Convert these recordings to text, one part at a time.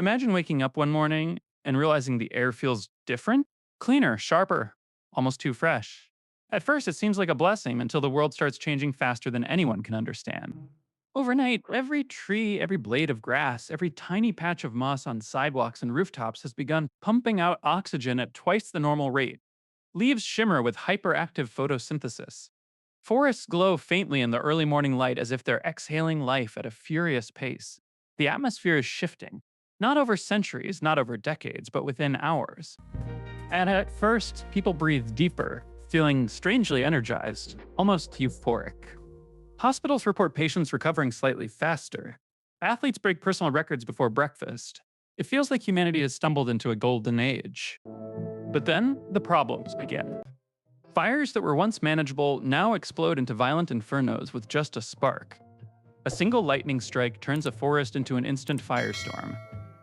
Imagine waking up one morning and realizing the air feels different, cleaner, sharper, almost too fresh. At first, it seems like a blessing until the world starts changing faster than anyone can understand. Overnight, every tree, every blade of grass, every tiny patch of moss on sidewalks and rooftops has begun pumping out oxygen at twice the normal rate. Leaves shimmer with hyperactive photosynthesis. Forests glow faintly in the early morning light as if they're exhaling life at a furious pace. The atmosphere is shifting, not over centuries, not over decades, but within hours. And at first, people breathe deeper, feeling strangely energized, almost euphoric. Hospitals report patients recovering slightly faster. Athletes break personal records before breakfast. It feels like humanity has stumbled into a golden age. But then, the problems begin. Fires that were once manageable now explode into violent infernos with just a spark. A single lightning strike turns a forest into an instant firestorm.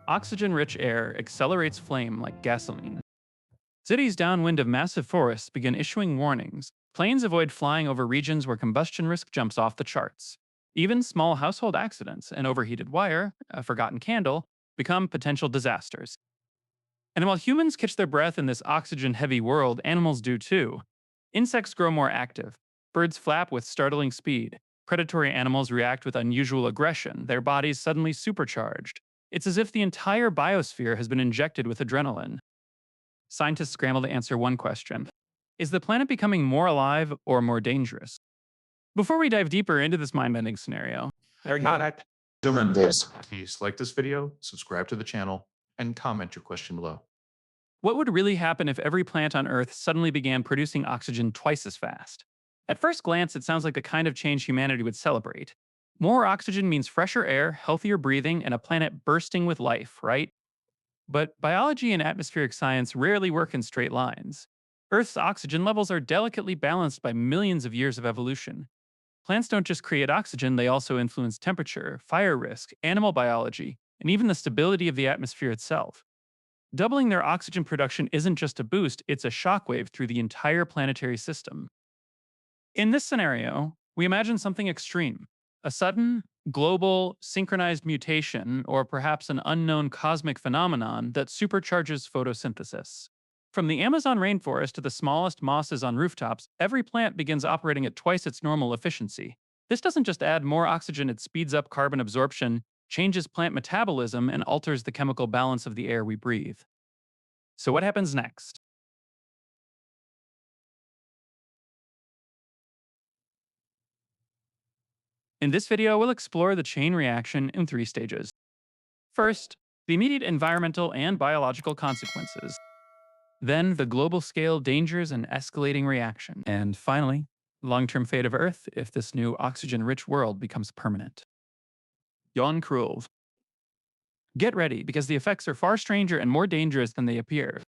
Oxygen-rich air accelerates flame like gasoline. Cities downwind of massive forests begin issuing warnings. Planes avoid flying over regions where combustion risk jumps off the charts. Even small household accidents, an overheated wire, a forgotten candle, become potential disasters. And while humans catch their breath in this oxygen-heavy world, animals do too. Insects grow more active. Birds flap with startling speed. Predatory animals react with unusual aggression, their bodies suddenly supercharged. It's as if the entire biosphere has been injected with adrenaline. Scientists scramble to answer one question. Is the planet becoming more alive or more dangerous? Before we dive deeper into this mind-bending scenario, They're not at doing this. Please like this video, subscribe to the channel, and comment your question below. what would really happen if every plant on Earth suddenly began producing oxygen twice as fast? At first glance, it sounds like the kind of change humanity would celebrate. More oxygen means fresher air, healthier breathing, and a planet bursting with life, right? But biology and atmospheric science rarely work in straight lines. Earth's oxygen levels are delicately balanced by millions of years of evolution. Plants don't just create oxygen, they also influence temperature, fire risk, animal biology, and even the stability of the atmosphere itself. Doubling their oxygen production isn't just a boost, it's a shockwave through the entire planetary system. In this scenario, we imagine something extreme: a sudden, global, synchronized mutation, or perhaps an unknown cosmic phenomenon that supercharges photosynthesis. From the Amazon rainforest to the smallest mosses on rooftops, every plant begins operating at twice its normal efficiency. This doesn't just add more oxygen, it speeds up carbon absorption, changes plant metabolism, and alters the chemical balance of the air we breathe. So, what happens next? In this video, we'll explore the chain reaction in three stages. First, the immediate environmental and biological consequences. Then, the global scale dangers and escalating reaction. And finally, long term fate of Earth if this new oxygen rich world becomes permanent. Jon Krulv. Get ready, because the effects are far stranger and more dangerous than they appear.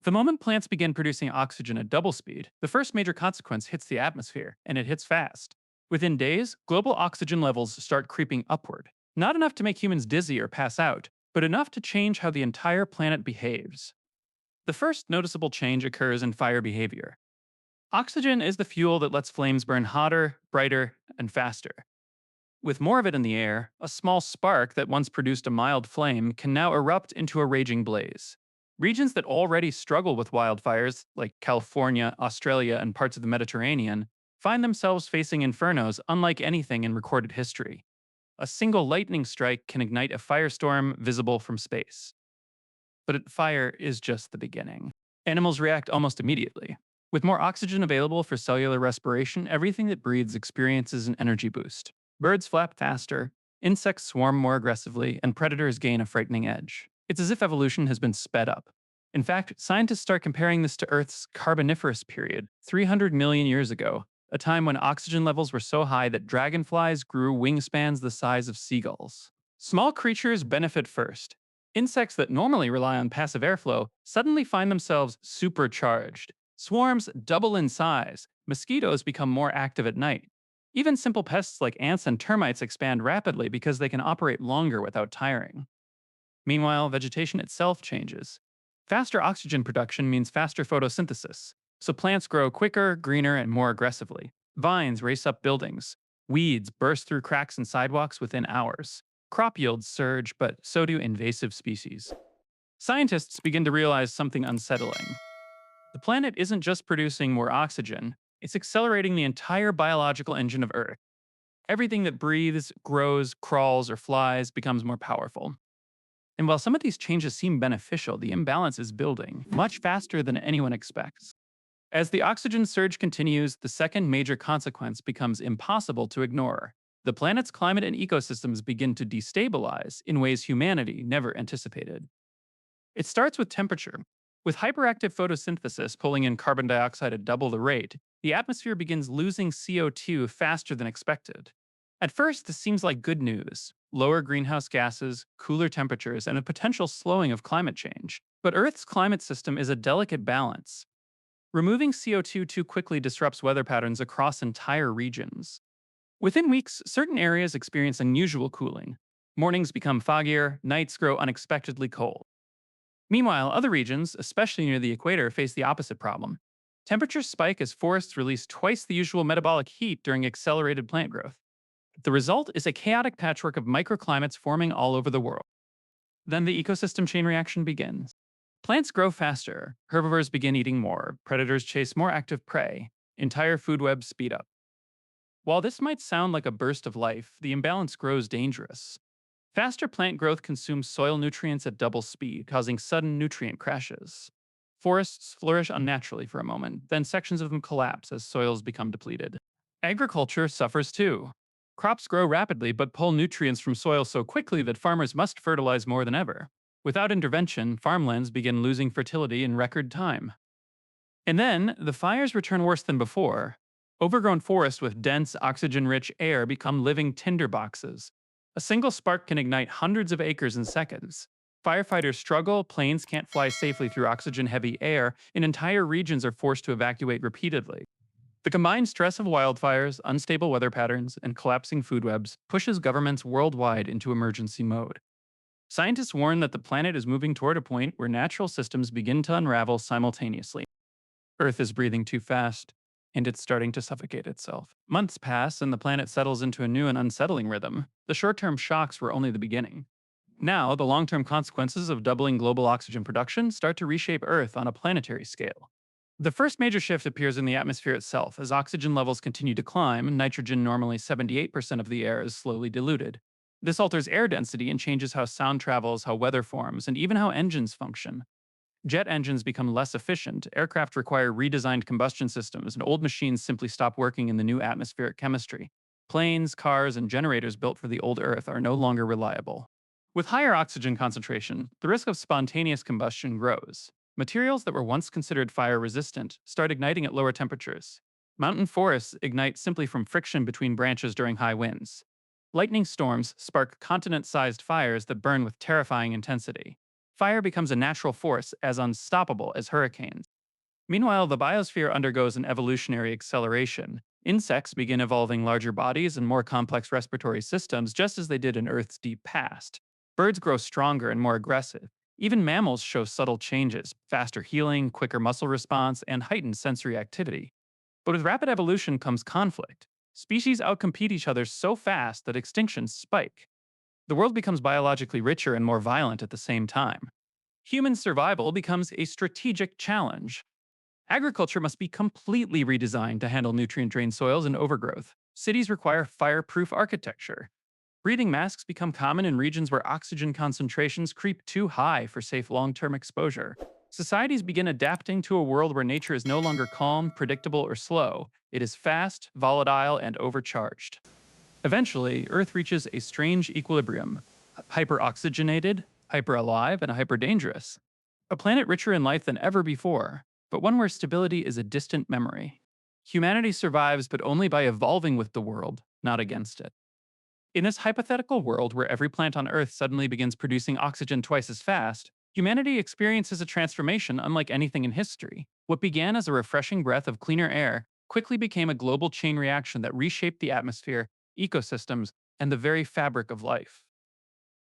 The moment plants begin producing oxygen at double speed, the first major consequence hits the atmosphere, and it hits fast. Within days, global oxygen levels start creeping upward. Not enough to make humans dizzy or pass out, but enough to change how the entire planet behaves. The first noticeable change occurs in fire behavior. Oxygen is the fuel that lets flames burn hotter, brighter, and faster. With more of it in the air, a small spark that once produced a mild flame can now erupt into a raging blaze. Regions that already struggle with wildfires, like California, Australia, and parts of the Mediterranean, find themselves facing infernos unlike anything in recorded history. A single lightning strike can ignite a firestorm visible from space. But fire is just the beginning. Animals react almost immediately. With more oxygen available for cellular respiration, everything that breathes experiences an energy boost. Birds flap faster, insects swarm more aggressively, and predators gain a frightening edge. It's as if evolution has been sped up. In fact, scientists start comparing this to Earth's Carboniferous period, 300 million years ago, a time when oxygen levels were so high that dragonflies grew wingspans the size of seagulls. Small creatures benefit first. Insects that normally rely on passive airflow suddenly find themselves supercharged. Swarms double in size. Mosquitoes become more active at night. Even simple pests like ants and termites expand rapidly because they can operate longer without tiring. Meanwhile, vegetation itself changes. Faster oxygen production means faster photosynthesis, so plants grow quicker, greener, and more aggressively. Vines race up buildings. Weeds burst through cracks in sidewalks within hours. Crop yields surge, but so do invasive species. Scientists begin to realize something unsettling. The planet isn't just producing more oxygen, it's accelerating the entire biological engine of Earth. Everything that breathes, grows, crawls, or flies becomes more powerful. And while some of these changes seem beneficial, the imbalance is building much faster than anyone expects. As the oxygen surge continues, the second major consequence becomes impossible to ignore. The planet's climate and ecosystems begin to destabilize in ways humanity never anticipated. It starts with temperature. With hyperactive photosynthesis pulling in carbon dioxide at double the rate, the atmosphere begins losing CO2 faster than expected. At first, this seems like good news: lower greenhouse gases, cooler temperatures, and a potential slowing of climate change. But Earth's climate system is a delicate balance. Removing CO2 too quickly disrupts weather patterns across entire regions. Within weeks, certain areas experience unusual cooling. Mornings become foggier, nights grow unexpectedly cold. Meanwhile, other regions, especially near the equator, face the opposite problem. Temperatures spike as forests release twice the usual metabolic heat during accelerated plant growth. The result is a chaotic patchwork of microclimates forming all over the world. Then the ecosystem chain reaction begins. Plants grow faster, herbivores begin eating more, predators chase more active prey, entire food webs speed up. While this might sound like a burst of life, the imbalance grows dangerous. Faster plant growth consumes soil nutrients at double speed, causing sudden nutrient crashes. Forests flourish unnaturally for a moment, then sections of them collapse as soils become depleted. Agriculture suffers too. Crops grow rapidly but pull nutrients from soil so quickly that farmers must fertilize more than ever. Without intervention, farmlands begin losing fertility in record time. And then, the fires return worse than before. Overgrown forests with dense, oxygen rich air become living tinderboxes. A single spark can ignite hundreds of acres in seconds. Firefighters struggle, planes can't fly safely through oxygen heavy air, and entire regions are forced to evacuate repeatedly. The combined stress of wildfires, unstable weather patterns, and collapsing food webs pushes governments worldwide into emergency mode. Scientists warn that the planet is moving toward a point where natural systems begin to unravel simultaneously. Earth is breathing too fast, and it's starting to suffocate itself. Months pass, and the planet settles into a new and unsettling rhythm. The short term shocks were only the beginning. Now, the long term consequences of doubling global oxygen production start to reshape Earth on a planetary scale. The first major shift appears in the atmosphere itself. As oxygen levels continue to climb, nitrogen, normally 78% of the air, is slowly diluted. This alters air density and changes how sound travels, how weather forms, and even how engines function. Jet engines become less efficient, aircraft require redesigned combustion systems, and old machines simply stop working in the new atmospheric chemistry. Planes, cars, and generators built for the old Earth are no longer reliable. With higher oxygen concentration, the risk of spontaneous combustion grows. Materials that were once considered fire resistant start igniting at lower temperatures. Mountain forests ignite simply from friction between branches during high winds. Lightning storms spark continent sized fires that burn with terrifying intensity. Fire becomes a natural force as unstoppable as hurricanes. Meanwhile, the biosphere undergoes an evolutionary acceleration. Insects begin evolving larger bodies and more complex respiratory systems, just as they did in Earth's deep past. Birds grow stronger and more aggressive. Even mammals show subtle changes: faster healing, quicker muscle response, and heightened sensory activity. But with rapid evolution comes conflict. Species outcompete each other so fast that extinctions spike. The world becomes biologically richer and more violent at the same time. Human survival becomes a strategic challenge. Agriculture must be completely redesigned to handle nutrient drained soils and overgrowth. Cities require fireproof architecture. Breathing masks become common in regions where oxygen concentrations creep too high for safe long term exposure. Societies begin adapting to a world where nature is no longer calm, predictable, or slow. It is fast, volatile, and overcharged. Eventually, Earth reaches a strange equilibrium: hyperoxygenated, hyperalive, and hyperdangerous. A planet richer in life than ever before, but one where stability is a distant memory. Humanity survives, but only by evolving with the world, not against it. In this hypothetical world where every plant on Earth suddenly begins producing oxygen twice as fast, humanity experiences a transformation unlike anything in history. What began as a refreshing breath of cleaner air quickly became a global chain reaction that reshaped the atmosphere, ecosystems, and the very fabric of life.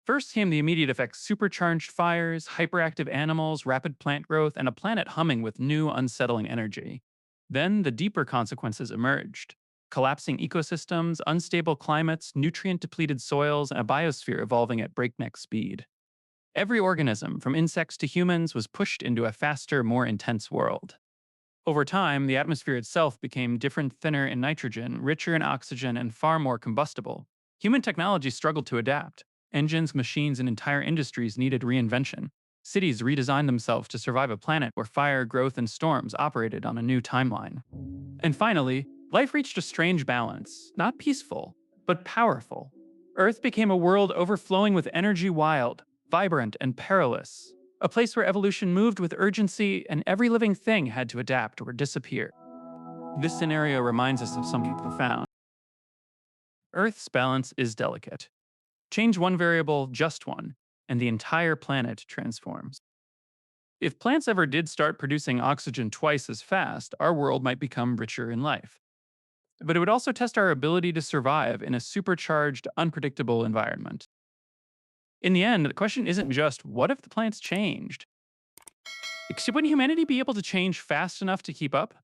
First came the immediate effects: supercharged fires, hyperactive animals, rapid plant growth, and a planet humming with new, unsettling energy. Then the deeper consequences emerged. collapsing ecosystems, unstable climates, nutrient depleted soils, and a biosphere evolving at breakneck speed. Every organism, from insects to humans, was pushed into a faster, more intense world. Over time, the atmosphere itself became different, thinner in nitrogen, richer in oxygen, and far more combustible. Human technology struggled to adapt. Engines, machines, and entire industries needed reinvention. Cities redesigned themselves to survive a planet where fire, growth, and storms operated on a new timeline. And finally, life reached a strange balance, not peaceful, but powerful. Earth became a world overflowing with energy, wild, vibrant, and perilous. A place where evolution moved with urgency and every living thing had to adapt or disappear. This scenario reminds us of something profound. Earth's balance is delicate. Change one variable, just one, and the entire planet transforms. If plants ever did start producing oxygen twice as fast, our world might become richer in life. But it would also test our ability to survive in a supercharged, unpredictable environment. In the end, the question isn't just what if the plants changed? Wouldn't humanity be able to change fast enough to keep up?